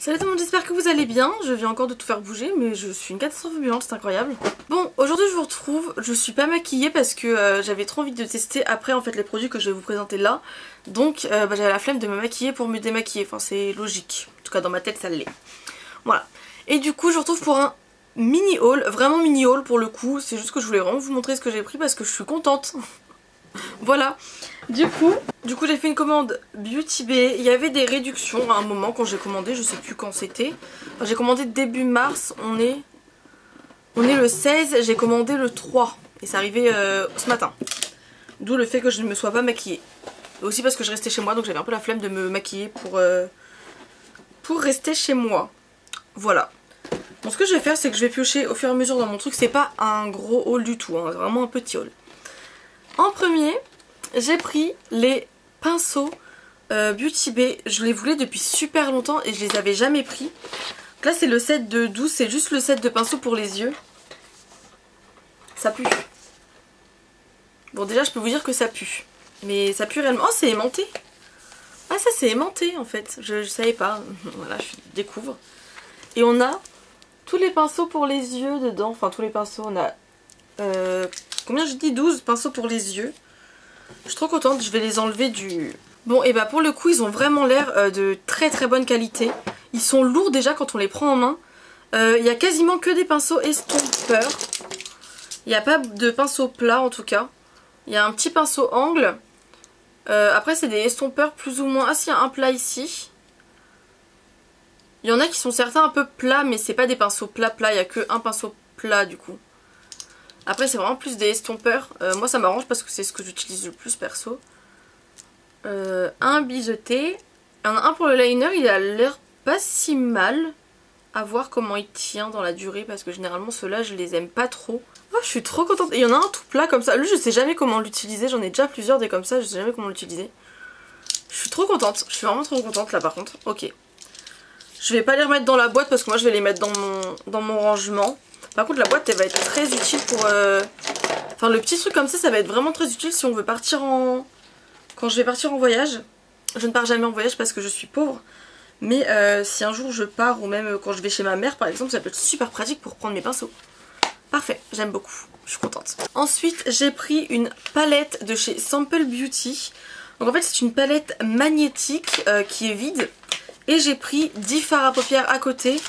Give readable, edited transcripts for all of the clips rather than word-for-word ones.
Salut tout le monde, j'espère que vous allez bien. Je viens encore de tout faire bouger, mais je suis une catastrophe ambulante, c'est incroyable. Bon, aujourd'hui je vous retrouve, je suis pas maquillée parce que j'avais trop envie de tester après en fait les produits que je vais vous présenter là. Donc j'avais la flemme de me maquiller pour me démaquiller, enfin c'est logique. En tout cas dans ma tête ça l'est. Voilà. Et du coup je vous retrouve pour un mini haul, vraiment mini haul pour le coup. C'est juste que je voulais vraiment vous montrer ce que j'ai pris parce que je suis contente. Voilà. Du coup j'ai fait une commande Beauty Bay. Il y avait des réductions à un moment quand j'ai commandé, je sais plus quand c'était. Enfin, j'ai commandé début mars, on est le 16, j'ai commandé le 3 et c'est arrivé ce matin. D'où le fait que je ne me sois pas maquillée. Et aussi parce que je restais chez moi, donc j'avais un peu la flemme de me maquiller pour rester chez moi. Voilà. Bon, ce que je vais faire, c'est que je vais piocher au fur et à mesure dans mon truc. C'est pas un gros haul du tout, hein, c'est vraiment un petit haul. En premier, j'ai pris les pinceaux Beauty Bay. Je les voulais depuis super longtemps et je les avais jamais pris. Donc là c'est le set de 12, c'est juste le set de pinceaux pour les yeux. Ça pue. Bon déjà je peux vous dire que ça pue. Mais ça pue réellement. Oh c'est aimanté. Ah ça c'est aimanté en fait. Je savais pas. Voilà je découvre. Et on a tous les pinceaux pour les yeux dedans. Enfin tous les pinceaux on a... combien je dis 12 pinceaux pour les yeux. Je suis trop contente, je vais les enlever du... Bon et bah pour le coup ils ont vraiment l'air de très très bonne qualité. Ils sont lourds déjà quand on les prend en main. Il y a quasiment que des pinceaux estompeurs. Il n'y a pas de pinceau plat en tout cas. Il y a un petit pinceau angle. Après c'est des estompeurs plus ou moins... Ah si, il y a un plat ici. Il y en a qui sont certains un peu plats mais c'est pas des pinceaux plats. Il n'y a que un pinceau plat du coup. Après c'est vraiment plus des estompeurs. Moi ça m'arrange parce que c'est ce que j'utilise le plus perso. Un biseauté. Il y en a un pour le liner, il a l'air pas si mal. À voir comment il tient dans la durée parce que généralement ceux-là je les aime pas trop. Oh je suis trop contente. Et il y en a un tout plat comme ça. Lui je sais jamais comment l'utiliser, j'en ai déjà plusieurs des comme ça, je sais jamais comment l'utiliser. Je suis trop contente, je suis vraiment trop contente là par contre. Ok. Je vais pas les remettre dans la boîte parce que moi je vais les mettre dans mon rangement. Par contre la boîte elle va être très utile pour... Enfin le petit truc comme ça va être vraiment très utile si on veut partir en... Quand je vais partir en voyage. Je ne pars jamais en voyage parce que je suis pauvre. Mais si un jour je pars ou même quand je vais chez ma mère par exemple, ça peut être super pratique pour prendre mes pinceaux. Parfait, j'aime beaucoup, je suis contente. Ensuite j'ai pris une palette de chez Sample Beauty. Donc en fait c'est une palette magnétique qui est vide. Et j'ai pris 10 fards à paupières à côté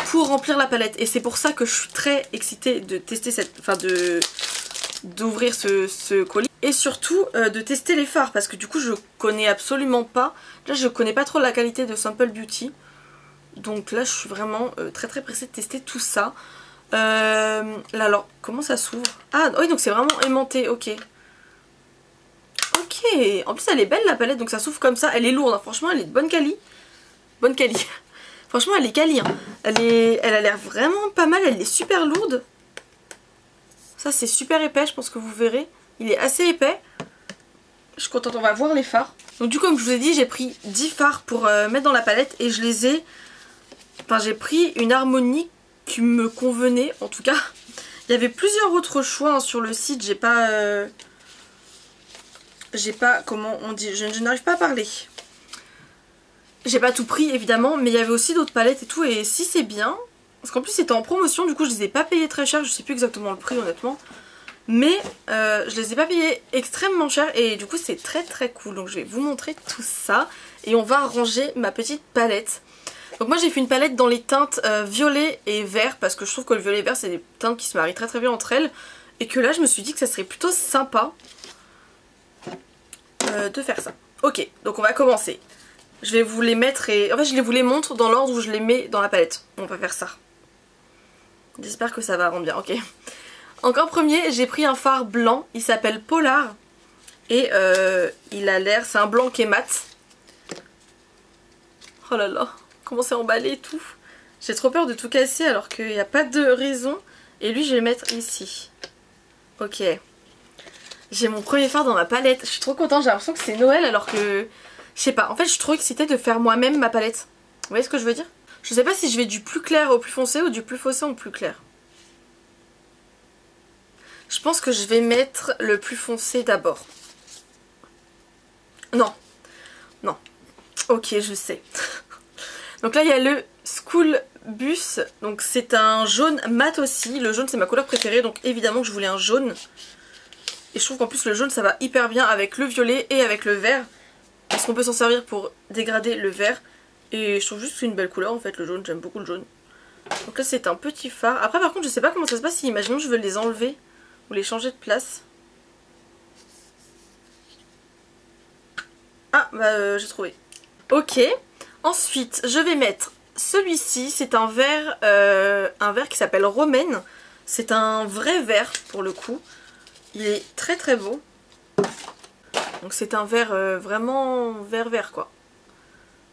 pour remplir la palette. Et c'est pour ça que je suis très excitée de tester cette... Enfin d'ouvrir ce colis. Et surtout de tester les fards parce que du coup je connais absolument pas. Là je connais pas trop la qualité de Sample Beauty. Donc là je suis vraiment très très pressée de tester tout ça. Là alors comment ça s'ouvre? Ah oui donc c'est vraiment aimanté, ok. Ok, en plus elle est belle la palette donc ça s'ouvre comme ça. Elle est lourde hein. Franchement elle est de bonne quali. Bonne quali. Franchement elle est quali hein. Elle a l'air vraiment pas mal, elle est super lourde. Ça c'est super épais, je pense que vous verrez. Il est assez épais. Je suis contente, on va voir les fards. Donc du coup comme je vous ai dit j'ai pris 10 fards pour mettre dans la palette. Et je les ai... Enfin j'ai pris une harmonie qui me convenait en tout cas. Il y avait plusieurs autres choix hein, sur le site. J'ai pas... Comment on dit... Je n'arrive pas à parler. J'ai pas tout pris évidemment. Mais il y avait aussi d'autres palettes et tout. Et si c'est bien... Parce qu'en plus c'était en promotion, du coup je les ai pas payés très cher, je sais plus exactement le prix honnêtement. Mais je les ai pas payés extrêmement cher et du coup c'est très très cool. Donc je vais vous montrer tout ça et on va ranger ma petite palette. Donc moi j'ai fait une palette dans les teintes violet et vert parce que je trouve que le violet et vert c'est des teintes qui se marient très très bien entre elles. Et que là je me suis dit que ça serait plutôt sympa de faire ça. Ok, donc on va commencer. Je vais vous les mettre et... En fait je vous les montre dans l'ordre où je les mets dans la palette. On va faire ça. J'espère que ça va rendre bien, ok. Donc en premier, j'ai pris un fard blanc, il s'appelle Polar. Et il a l'air, c'est un blanc qui est mat. Oh là là, comment c'est emballé et tout. J'ai trop peur de tout casser alors qu'il n'y a pas de raison. Et lui, je vais le mettre ici. Ok. J'ai mon premier fard dans ma palette. Je suis trop contente, j'ai l'impression que c'est Noël alors que... Je sais pas, en fait je suis trop excitée de faire moi-même ma palette. Vous voyez ce que je veux dire? Je sais pas si je vais du plus clair au plus foncé ou du plus foncé au plus clair. Je pense que je vais mettre le plus foncé d'abord. Non. Non. Ok, je sais. Donc là il y a le School Bus, donc c'est un jaune mat aussi. Le jaune c'est ma couleur préférée, donc évidemment que je voulais un jaune. Et je trouve qu'en plus le jaune ça va hyper bien avec le violet et avec le vert. Parce qu'on peut s'en servir pour dégrader le vert. Et je trouve juste que c'est une belle couleur en fait le jaune, j'aime beaucoup le jaune. Donc là c'est un petit phare. Après par contre je sais pas comment ça se passe si imaginons je veux les enlever ou les changer de place. Ah bah j'ai trouvé. Ok, ensuite je vais mettre celui-ci, c'est un verre qui s'appelle Romaine. C'est un vrai verre pour le coup. Il est très très beau. Donc c'est un verre vraiment vert quoi.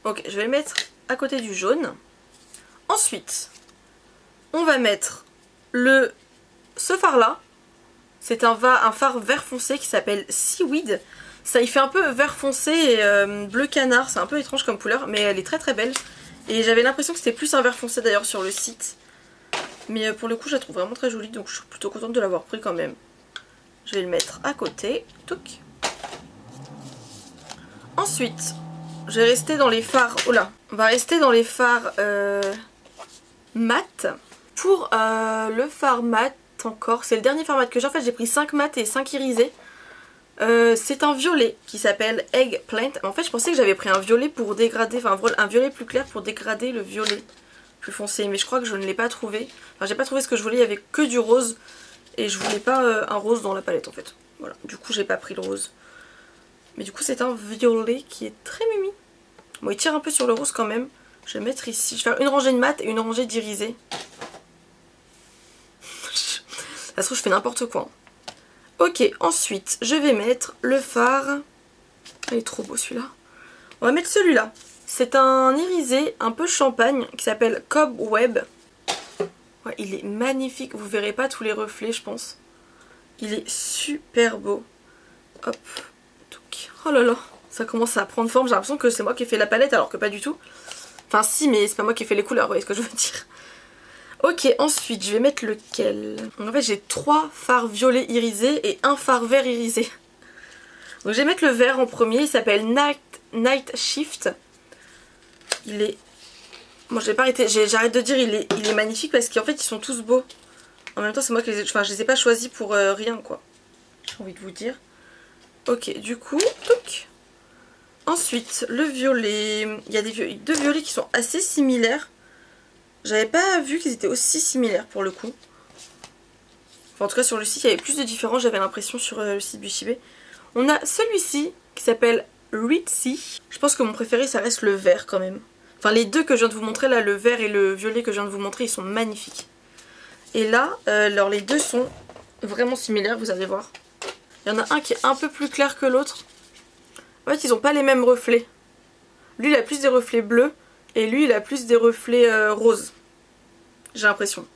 Ok, je vais le mettre à côté du jaune. Ensuite, on va mettre ce phare là. C'est un phare vert foncé qui s'appelle Seaweed. Ça il fait un peu vert foncé et bleu canard, c'est un peu étrange comme couleur, mais elle est très très belle. Et j'avais l'impression que c'était plus un vert foncé d'ailleurs sur le site. Mais pour le coup je la trouve vraiment très jolie, donc je suis plutôt contente de l'avoir pris quand même. Je vais le mettre à côté. Touc. Ensuite, je vais rester dans les fards. Oh là, on va rester dans les fards mat. Pour le fard mat encore, c'est le dernier fard mat que j'ai. En fait j'ai pris 5 mat et 5 irisés. C'est un violet qui s'appelle Eggplant. En fait je pensais que j'avais pris un violet pour dégrader, enfin un violet plus clair pour dégrader le violet plus foncé. Mais je crois que je ne l'ai pas trouvé. Enfin j'ai pas trouvé ce que je voulais, il y avait que du rose. Et je voulais pas un rose dans la palette en fait. Voilà, du coup j'ai pas pris le rose. Mais du coup c'est un violet qui est très mimi. Bon il tire un peu sur le rose quand même. Je vais le mettre ici. Je vais faire une rangée de mat et une rangée d'irisé. Ça se trouve je fais n'importe quoi. Ok, ensuite je vais mettre le fard. Il est trop beau celui-là. On va mettre celui-là. C'est un irisé un peu champagne qui s'appelle Cobweb. Ouais, il est magnifique. Vous verrez pas tous les reflets je pense. Il est super beau. Hop. Oh là là, ça commence à prendre forme. J'ai l'impression que c'est moi qui ai fait la palette alors que pas du tout. Enfin si, mais c'est pas moi qui ai fait les couleurs, vous voyez ce que je veux dire. Ok, ensuite je vais mettre lequel. En fait j'ai 3 fards violets irisés et un fard vert irisé. Donc je vais mettre le vert en premier, il s'appelle Night Shift. Il est... Bon j'ai pas arrêté, j'arrête de dire il est magnifique parce qu'en fait ils sont tous beaux. En même temps c'est moi qui les ai... Enfin je les ai pas choisis pour rien quoi. J'ai envie de vous dire. Ok, du coup, touc. Ensuite, le violet. Il y a deux violets qui sont assez similaires. J'avais pas vu qu'ils étaient aussi similaires pour le coup. Enfin, en tout cas, sur le site, il y avait plus de différences, j'avais l'impression sur le site Buchibé. On a celui-ci qui s'appelle Ritzy. Je pense que mon préféré, ça reste le vert quand même. Enfin, les deux que je viens de vous montrer, là, le vert et le violet que je viens de vous montrer, ils sont magnifiques. Et là, alors les deux sont vraiment similaires, vous allez voir. Il y en a un qui est un peu plus clair que l'autre. En fait, ils n'ont pas les mêmes reflets. Lui, il a plus des reflets bleus. Et lui, il a plus des reflets roses. J'ai l'impression.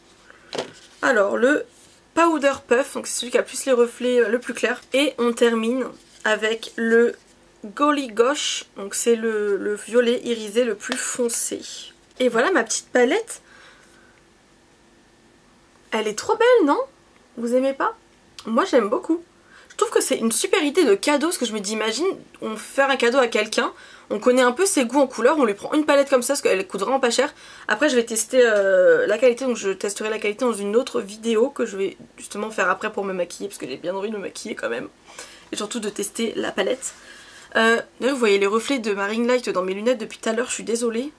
Alors, le Powder Puff. Donc, c'est celui qui a plus les reflets le plus clair. Et on termine avec le Golly Gosh. Donc, c'est le violet irisé le plus foncé. Et voilà ma petite palette. Elle est trop belle, non? Vous aimez pas? Moi, j'aime beaucoup. Je trouve que c'est une super idée de cadeau, parce que je me dis, imagine, on fait un cadeau à quelqu'un, on connaît un peu ses goûts en couleur, on lui prend une palette comme ça, parce qu'elle coûte vraiment pas cher. Après je vais tester la qualité, donc je testerai la qualité dans une autre vidéo que je vais justement faire après pour me maquiller, parce que j'ai bien envie de me maquiller quand même. Et surtout de tester la palette. D'ailleurs vous voyez les reflets de ma ring light dans mes lunettes depuis tout à l'heure, je suis désolée.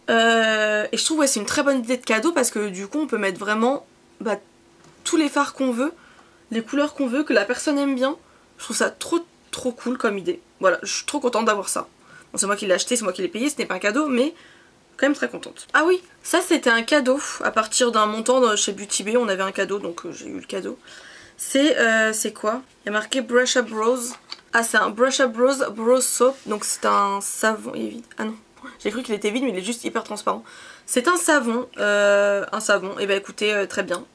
Et je trouve ouais, c'est une très bonne idée de cadeau, parce que du coup on peut mettre vraiment tous les fards qu'on veut, les couleurs qu'on veut, que la personne aime bien. Je trouve ça trop cool comme idée. Voilà, je suis trop contente d'avoir ça. Bon, c'est moi qui l'ai acheté, c'est moi qui l'ai payé, ce n'est pas un cadeau, mais quand même très contente. Ah oui, ça c'était un cadeau. À partir d'un montant chez Beauty Bay, on avait un cadeau, donc j'ai eu le cadeau. C'est quoi? Il y a marqué Brush Up Rose. Ah, c'est un Brush Up Rose Brow Soap, donc c'est un savon. Il est vide. Ah non, j'ai cru qu'il était vide, mais il est juste hyper transparent. C'est un savon, et bah écoutez, très bien.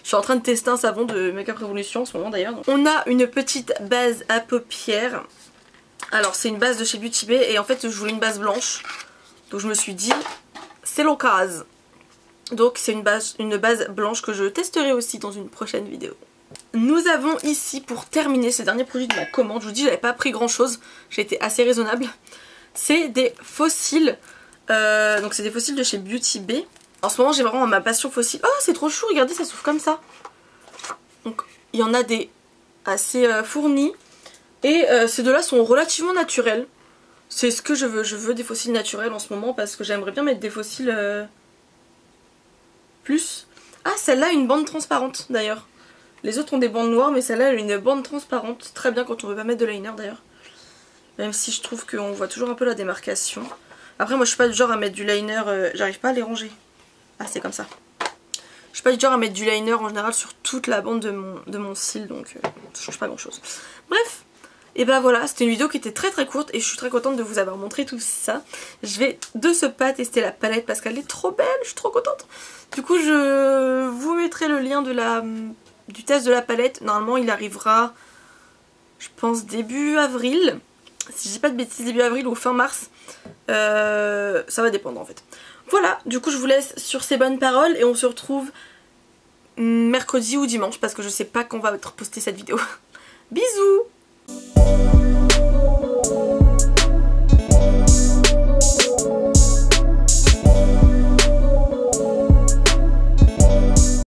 Je suis en train de tester un savon de Makeup Revolution en ce moment d'ailleurs. On a une petite base à paupières. Alors c'est une base de chez Beauty Bay et en fait je voulais une base blanche. Donc je me suis dit c'est l'occasion. Donc c'est une base blanche que je testerai aussi dans une prochaine vidéo. Nous avons ici pour terminer ce dernier produit de ma commande. Je vous dis j'avais pas pris grand chose, j'ai été assez raisonnable. C'est des fossiles. Donc c'est des fossiles de chez Beauty Bay. En ce moment j'ai vraiment ma passion fossile. Oh c'est trop chou, regardez ça s'ouvre comme ça. Donc il y en a des assez fournis. Et ces deux là sont relativement naturels. C'est ce que je veux. Je veux des fossiles naturels en ce moment parce que j'aimerais bien mettre des fossiles plus. Ah celle-là a une bande transparente d'ailleurs. Les autres ont des bandes noires mais celle-là a une bande transparente. Très bien quand on veut pas mettre de liner d'ailleurs. Même si je trouve qu'on voit toujours un peu la démarcation. Après moi je suis pas du genre à mettre du liner, j'arrive pas à les ranger. Ah c'est comme ça. Je suis pas du genre à mettre du liner en général sur toute la bande de mon cil donc ça change pas grand chose. Bref, et ben voilà, c'était une vidéo qui était très très courte et je suis très contente de vous avoir montré tout ça. Je vais de ce pas tester la palette parce qu'elle est trop belle, je suis trop contente. Du coup je vous mettrai le lien du test de la palette. Normalement il arrivera je pense début avril. Si je dis pas de bêtises, début avril ou fin mars. Ça va dépendre en fait. Voilà, du coup je vous laisse sur ces bonnes paroles et on se retrouve mercredi ou dimanche parce que je sais pas quand va être postée cette vidéo. Bisous!